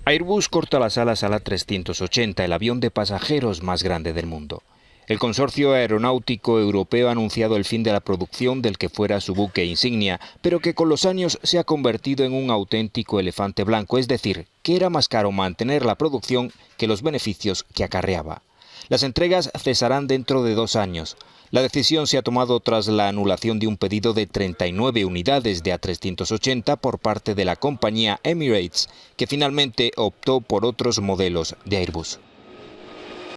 Airbus corta las alas al A380, el avión de pasajeros más grande del mundo. El consorcio aeronáutico europeo ha anunciado el fin de la producción del que fuera su buque insignia, pero que con los años se ha convertido en un auténtico elefante blanco, es decir, que era más caro mantener la producción que los beneficios que acarreaba. Las entregas cesarán dentro de 2 años. La decisión se ha tomado tras la anulación de un pedido de 39 unidades de A380 por parte de la compañía Emirates, que finalmente optó por otros modelos de Airbus.